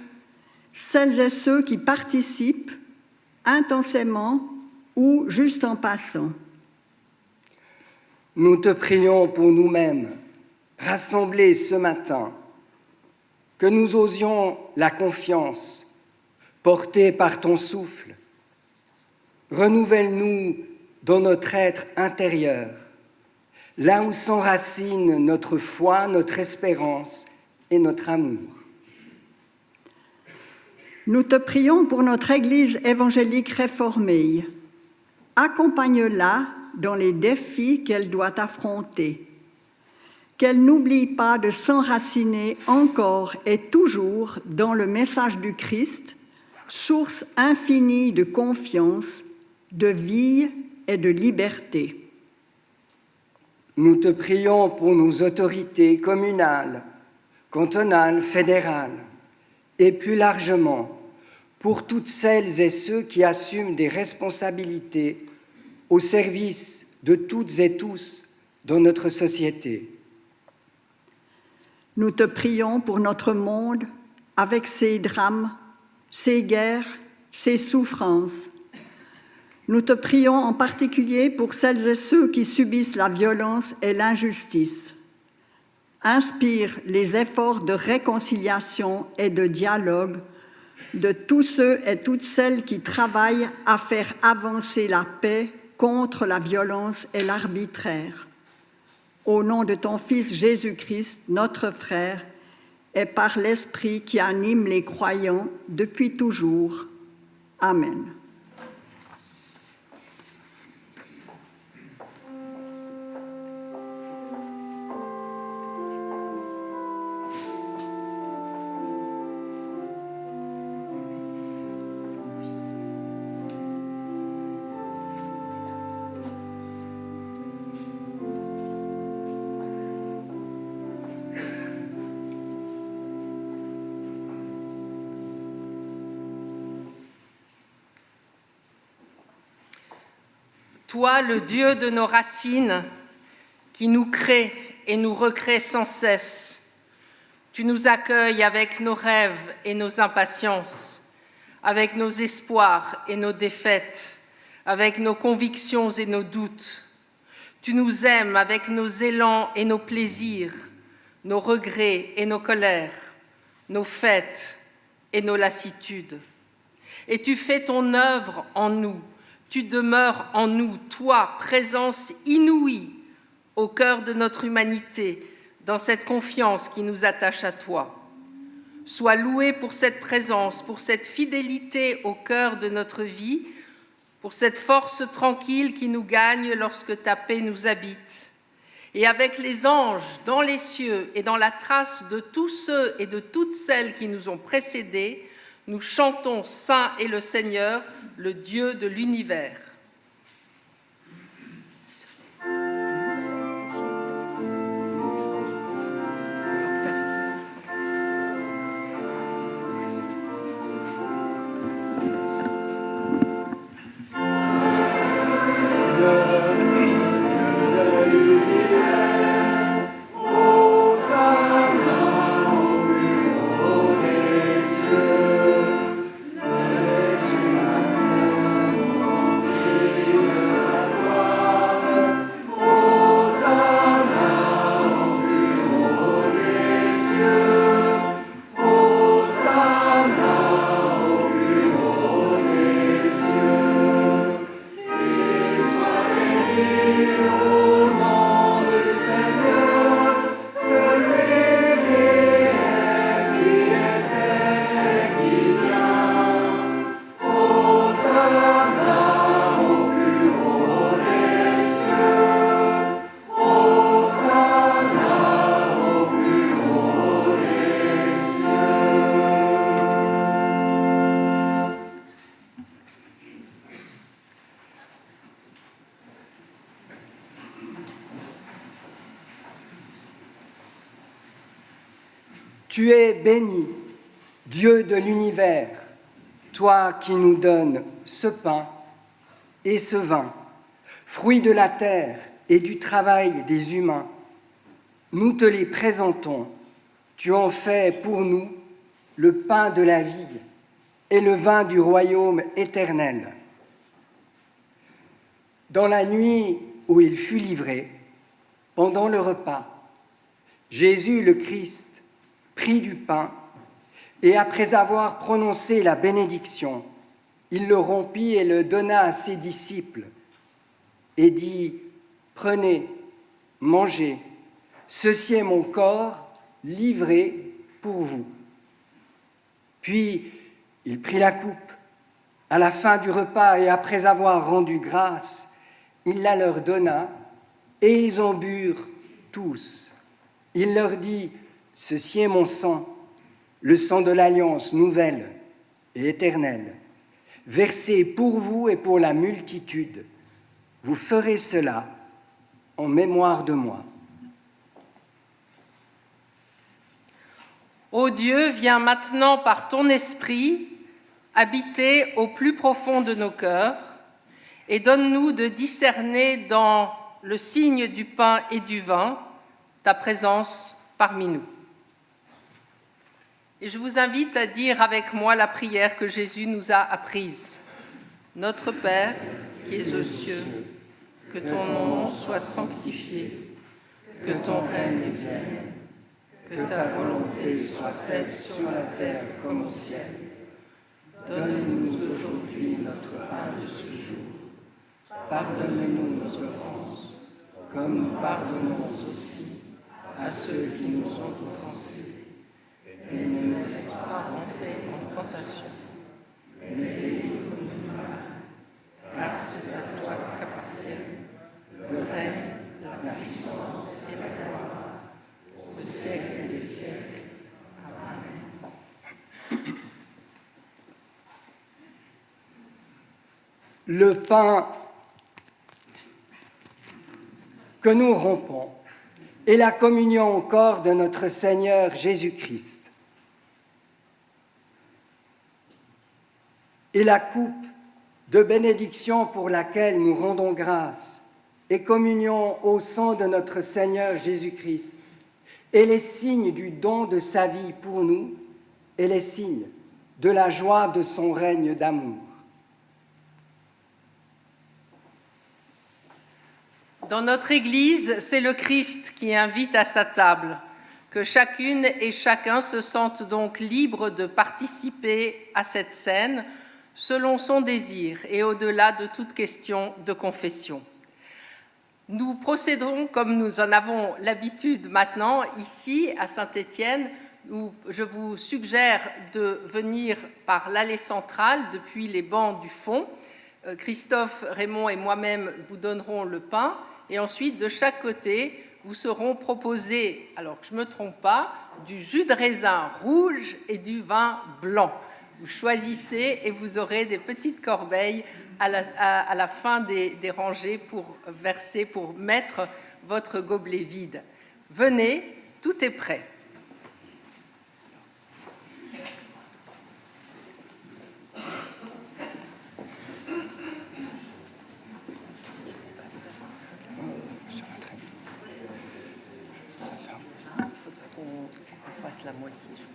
S6: celles et ceux qui participent intensément ou juste en passant.
S2: Nous te prions pour nous-mêmes, rassemblés ce matin, que nous osions la confiance portée par ton souffle. Renouvelle-nous dans notre être intérieur, là où s'enracine notre foi, notre espérance et notre amour.
S6: Nous te prions pour notre Église évangélique réformée. Accompagne-la dans les défis qu'elle doit affronter. Qu'elle n'oublie pas de s'enraciner encore et toujours dans le message du Christ, source infinie de confiance, de vie et de liberté.
S2: Nous te prions pour nos autorités communales, cantonales, fédérales, et plus largement pour toutes celles et ceux qui assument des responsabilités au service de toutes et tous dans notre société.
S6: Nous te prions pour notre monde avec ses drames, ses guerres, ses souffrances. Nous te prions en particulier pour celles et ceux qui subissent la violence et l'injustice. Inspire les efforts de réconciliation et de dialogue de tous ceux et toutes celles qui travaillent à faire avancer la paix contre la violence et l'arbitraire. Au nom de ton Fils Jésus-Christ, notre frère, et par l'Esprit qui anime les croyants depuis toujours. Amen.
S1: Toi, le Dieu de nos racines, qui nous crée et nous recrée sans cesse, tu nous accueilles avec nos rêves et nos impatiences, avec nos espoirs et nos défaites, avec nos convictions et nos doutes. Tu nous aimes avec nos élans et nos plaisirs, nos regrets et nos colères, nos fêtes et nos lassitudes. Et tu fais ton œuvre en nous. Tu demeures en nous, toi, présence inouïe au cœur de notre humanité, dans cette confiance qui nous attache à toi. Sois loué pour cette présence, pour cette fidélité au cœur de notre vie, pour cette force tranquille qui nous gagne lorsque ta paix nous habite. Et avec les anges dans les cieux et dans la trace de tous ceux et de toutes celles qui nous ont précédés, nous chantons Saint est le Seigneur, le Dieu de l'univers.
S2: Hosanna au Tu es béni, Dieu de l'univers, toi qui nous donnes ce pain et ce vin, fruits de la terre et du travail des humains. Nous te les présentons. Tu en fais pour nous le pain de la vie et le vin du royaume éternel. Dans la nuit où il fut livré, pendant le repas, Jésus le Christ prit du pain et après avoir prononcé la bénédiction, il le rompit et le donna à ses disciples et dit « Prenez, mangez, ceci est mon corps livré pour vous. » Puis il prit la coupe à la fin du repas et après avoir rendu grâce, il la leur donna et ils en burent tous. Il leur dit « Ceci est mon sang, le sang de l'alliance nouvelle et éternelle, versé pour vous et pour la multitude. Vous ferez cela en mémoire de moi. »
S1: Ô Dieu, viens maintenant par ton esprit habiter au plus profond de nos cœurs et donne-nous de discerner dans le signe du pain et du vin ta présence parmi nous. Et je vous invite à dire avec moi la prière que Jésus nous a apprise. Notre Père, qui es aux cieux, que ton nom soit sanctifié, que ton règne vienne, que ta volonté soit faite sur la terre comme au ciel. Donne-nous aujourd'hui notre pain de ce jour. Pardonne-nous nos offenses, comme nous pardonnons aussi à ceux qui nous ont offensés. Et ne nous laisse pas rentrer en tentation, mais délivre-nous du mal, car c'est à toi qu'appartiennent le règne, la puissance et la gloire, au siècle des siècles. Amen.
S2: Le pain que nous rompons est la communion au corps de notre Seigneur Jésus-Christ. Et la coupe de bénédiction pour laquelle nous rendons grâce et communion au sang de notre Seigneur Jésus-Christ et les signes du don de sa vie pour nous et les signes de la joie de son règne d'amour.
S1: Dans notre Église, c'est le Christ qui invite à sa table, que chacune et chacun se sente donc libre de participer à cette scène selon son désir et au-delà de toute question de confession. Nous procéderons comme nous en avons l'habitude maintenant ici à Saint-Étienne. Je vous suggère de venir par l'allée centrale depuis les bancs du fond. Christophe, Raymond et moi-même vous donnerons le pain et ensuite de chaque côté vous seront proposés, alors que je ne me trompe pas, du jus de raisin rouge et du vin blanc. Vous choisissez et vous aurez des petites corbeilles à la fin des rangées pour verser, pour mettre votre gobelet vide. Venez, tout est prêt. Il faudrait qu'on fasse la moitié, je pense.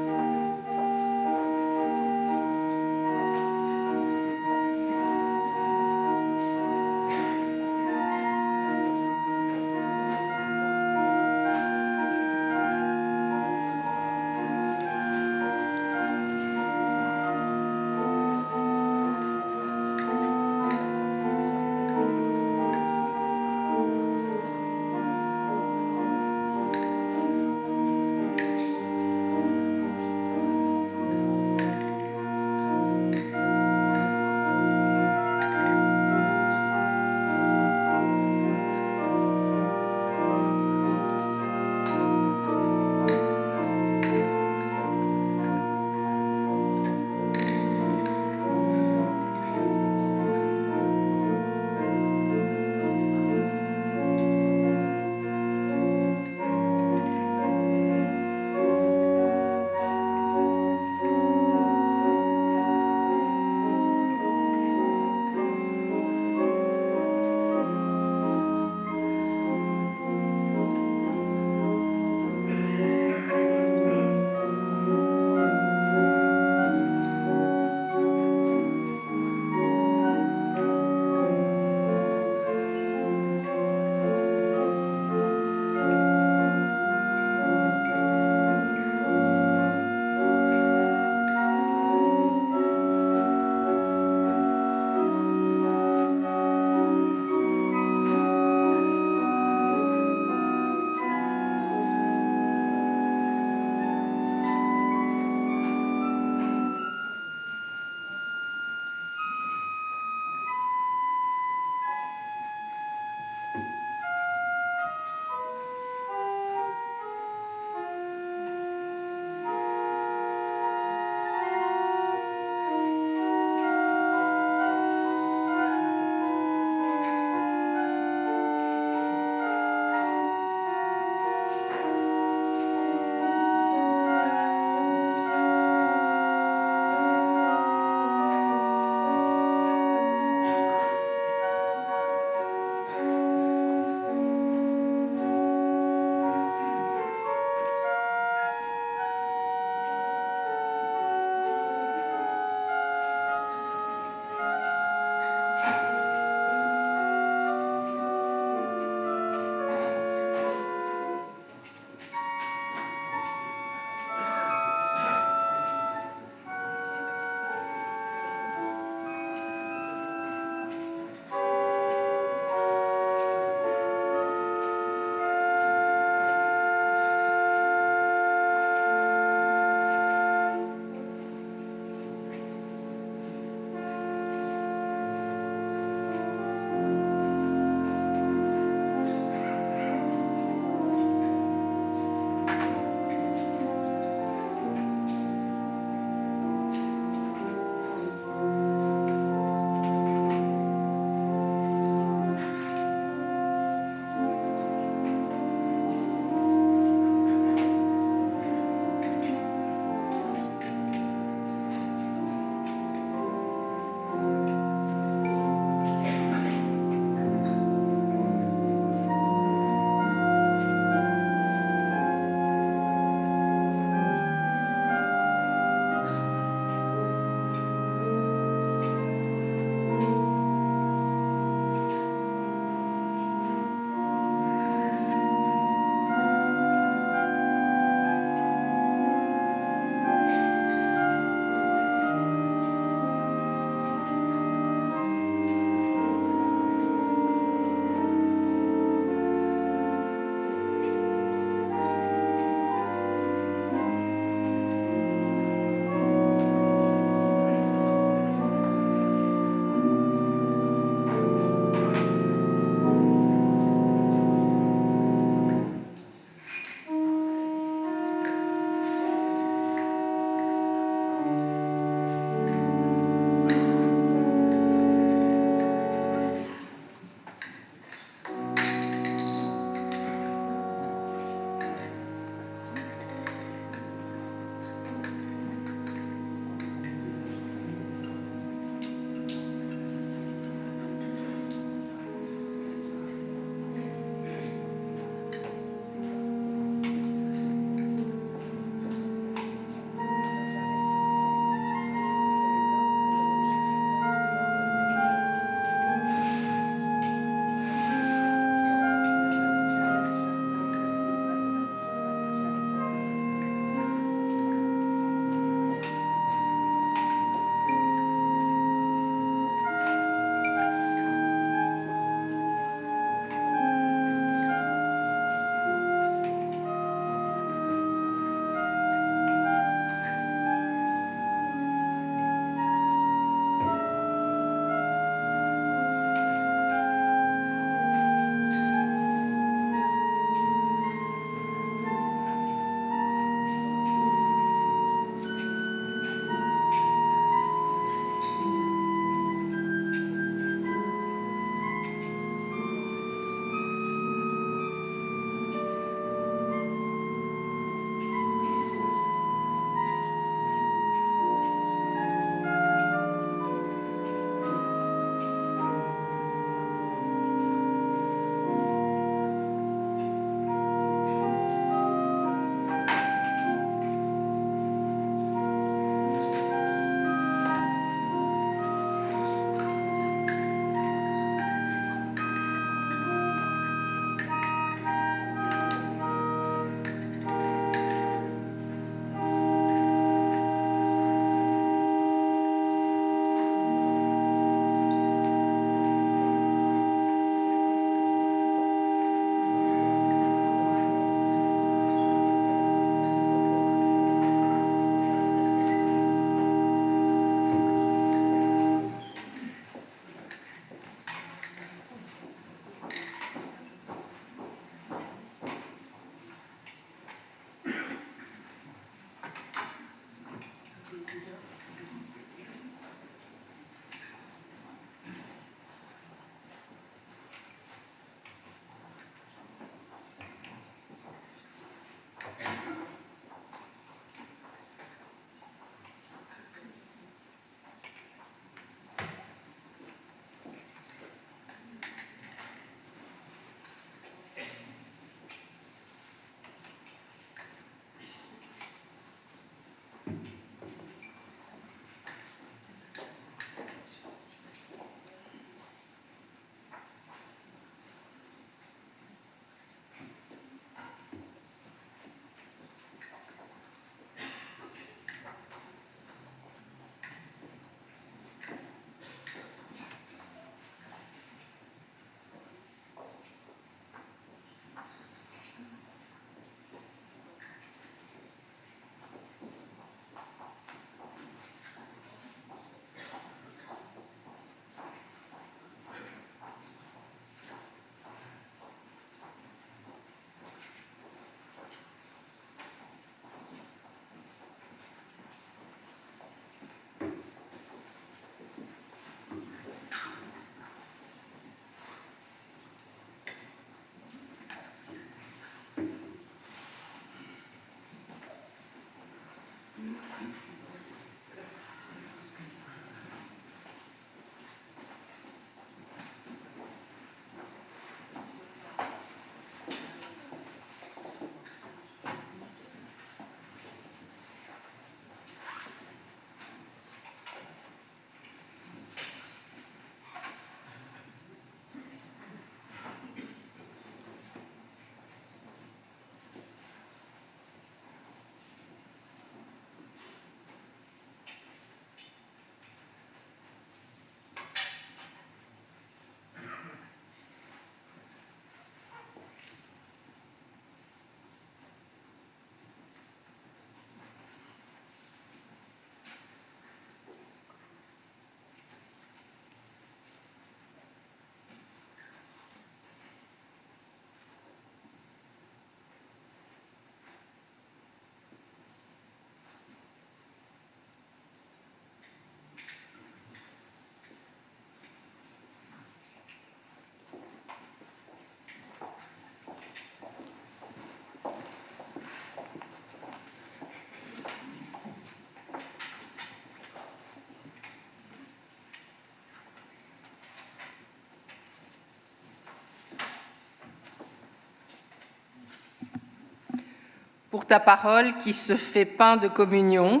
S1: Pour ta parole qui se fait pain de communion,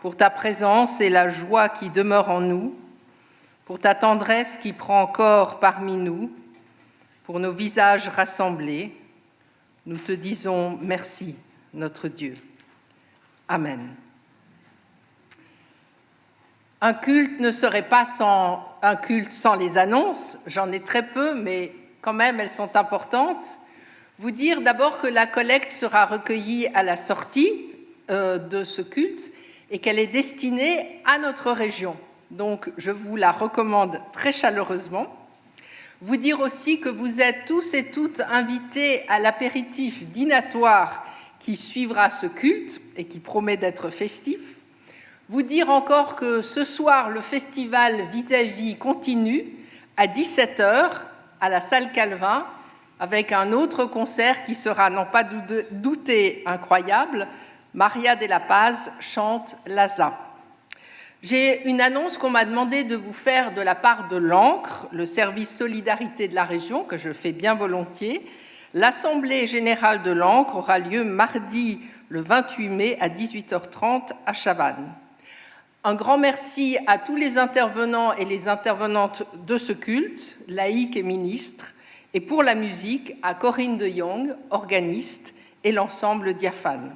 S1: pour ta présence et la joie qui demeure en nous, pour ta tendresse qui prend corps parmi nous, pour nos visages rassemblés, nous te disons merci, notre Dieu. Amen. Un culte ne serait pas un culte sans les annonces, j'en ai très peu, mais quand même elles sont importantes. Vous dire d'abord que la collecte sera recueillie à la sortie de ce culte et qu'elle est destinée à notre région. Donc, je vous la recommande très chaleureusement. Vous dire aussi que vous êtes tous et toutes invités à l'apéritif dînatoire qui suivra ce culte et qui promet d'être festif. Vous dire encore que ce soir, le festival Vis-à-vis continue à 17h à la salle Calvin, avec un autre concert qui sera, n'en pas douter, incroyable. Maria de la Paz chante Laza. J'ai une annonce qu'on m'a demandé de vous faire de la part de l'ANCRE, le service solidarité de la région, que je fais bien volontiers. L'Assemblée générale de l'ANCRE aura lieu mardi le 28 mai à 18h30 à Chavannes. Un grand merci à tous les intervenants et les intervenantes de ce culte, laïcs et ministres, et pour la musique, à Corinne de Jong, organiste, et l'ensemble diaphane.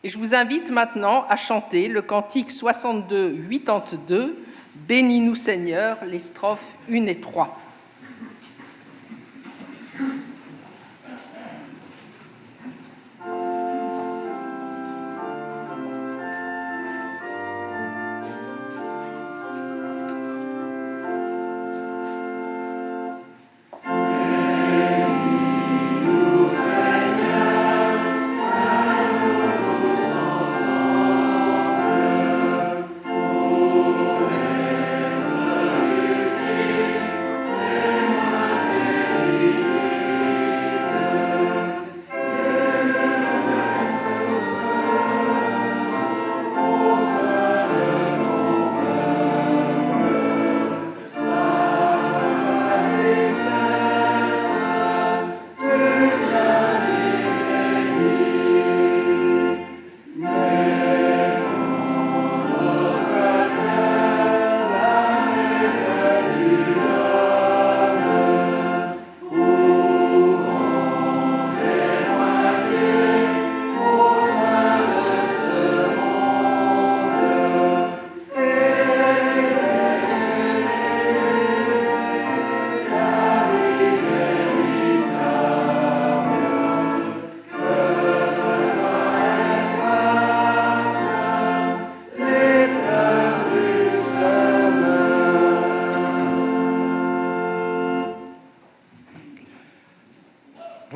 S1: Et je vous invite maintenant à chanter le cantique 62-82, « Bénis-nous Seigneur », les strophes 1 et 3.
S7: Amen.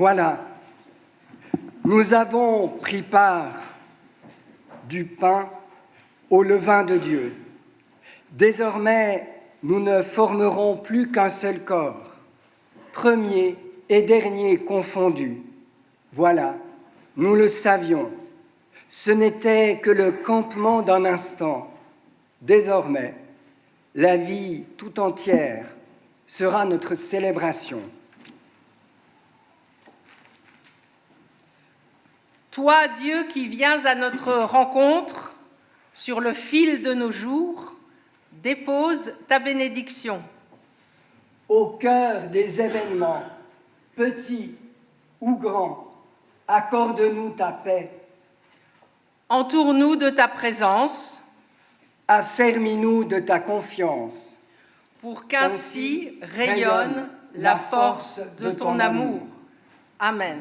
S2: Voilà, nous avons pris part du pain au levain de Dieu. Désormais, nous ne formerons plus qu'un seul corps, premier et dernier confondus. Voilà, nous le savions. Ce n'était que le campement d'un instant. Désormais, la vie tout entière sera notre célébration.
S1: Toi, Dieu, qui viens à notre rencontre sur le fil de nos jours, dépose ta bénédiction.
S2: Au cœur des événements, petits ou grands, accorde-nous ta paix.
S1: Entoure-nous de ta présence.
S2: Affermis-nous de ta confiance.
S1: Pour qu'ainsi rayonne la force de ton amour. Amen.